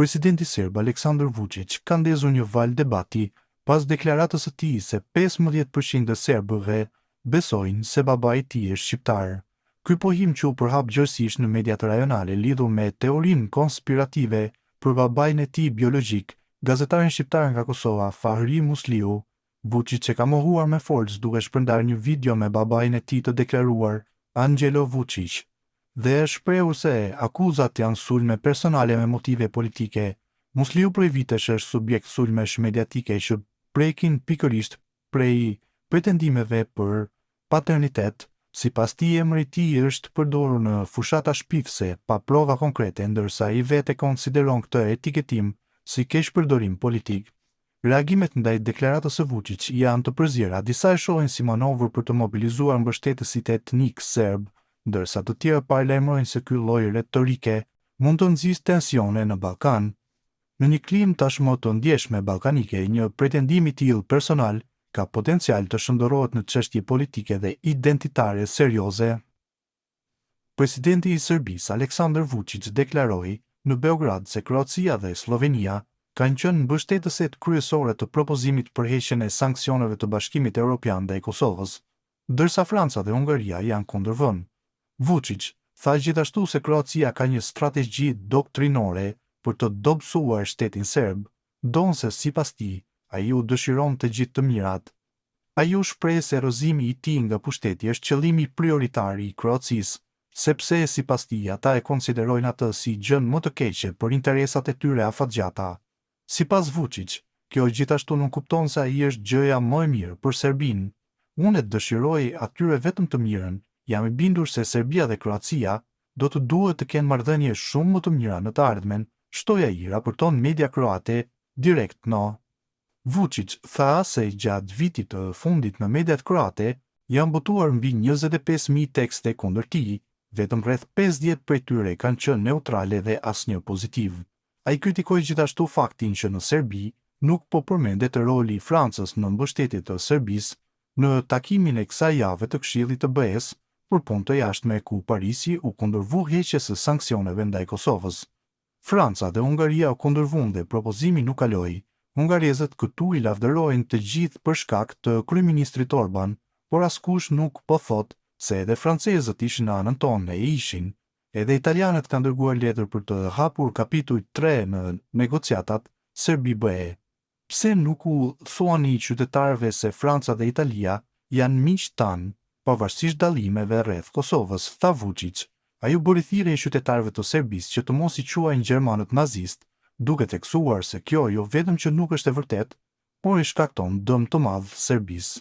Presidenti serb Aleksandar Vučić ka ndezur një valë debati pas deklaratës së tij se 15% të serbëve besojnë se babai i tij është shqiptar. Ky pohim që u përhap gjërësisht në mediat rajonale lidhur me teorinë konspirative për babain e tij biologjik, gazetarin shqiptar nga Kosova, Fahri Musliu, Vučić e ka mohuar me forcë duke shpërndarë një video me babain e tij të deklaruar, Angelo Vučić, dhe e shprehur se akuzat janë sulme personale me motive politike. Musliu prej vitesh është subjekt sulmesh mediatike që prekin pikërisht prej pretendimeve për paternitet. Sipas tij, emri i tij është përdorur në fushata shpifse pa prova konkrete, ndërsa ai vetë konsideron këtë etiketim si keqpërdorim politik. Reagimet ndaj deklaratës së Vučić janë të përzierë. Disa e shohin si manovër për të mobilizuar mbështetësit etnik serb, ndërsa të tjerë paralajmërojnë se ky lloj retorike mund të nxjisë tensione në Ballkan. Në një klim tashmë të ndjeshme ballkanike, një pretendim i tillë personal ka potencial të shndërrohet në çështje politike dhe identitare serioze. Presidenti i Serbisë Aleksandar Vučić deklaroi në Beograd se Kroacia dhe Slovenia kanë qenë mbështetësit kryesore të propozimit për heqjen e sanksioneve të Bashkimit Evropian ndaj Kosovës, ndërsa Franca dhe Hungaria janë kundërvënë. Vučić tha gjithashtu se Kroacia ka një strategji doktrinore për të dobësuar shtetin serb, ndonse sipas tij ai u dëshiron të gjithë të mirat. Ai u shpreh se erozimi i tij nga pushteti është qëllimi prioritar i Kroacisë, sepse sipas tij ata e konsiderojnë atë si gjën më të keqe për interesat e tyre afatgjata. Sipas Vučić, kjo gjithashtu nuk kupton se ai është gjëja më e mirë për Serbinë. Unë dëshiroj atyre vetëm të mirën. Jam i bindur se Serbia dhe Kroacia do të duhet të kenë marrëdhënie shumë më të mira në të ardhmen, shtoi ai, raporton media kroate Direkt No. Vučić tha se gjatë vitit të fundit në mediat kroate janë botuar mbi 25.000 tekste kundër tij, vetëm rreth 50 prej tyre kanë qenë neutrale dhe asnjë pozitiv. Ai kritikoi gjithashtu faktin që në Serbi nuk po përmendet roli i Francës në mbështetje të Serbisë në takimin e kësaj jave të Këshillit të BE-s për punë të jashtme ku Parisi u kundërvu heqjes së sanksioneve ndaj Kosovës. Franca dhe Hungaria u kundërvuan dhe propozimi nuk kaloi. Hungarezët këtu i lavdërojnë të gjithë për shkak të kryeministrit Orban, por askush nuk po thot se edhe francezët ishin në anën tonë e ishin. Edhe italianët kanë dërguar letër për të hapur kapitull 3 në negociatat Serbi-BE. Pse nuk u thuani qytetarëve se Franca dhe Italia janë miq tanë, pavarësisht dallimeve rreth Kosovës, tha Vučić. Ai u bëri thirrje qytetarëve të Serbisë që të mos i quajnë gjermanët nazist, duke theksuar se kjo jo vetëm që nuk është e vërtetë, por i shkakton dëm të madh Serbisë.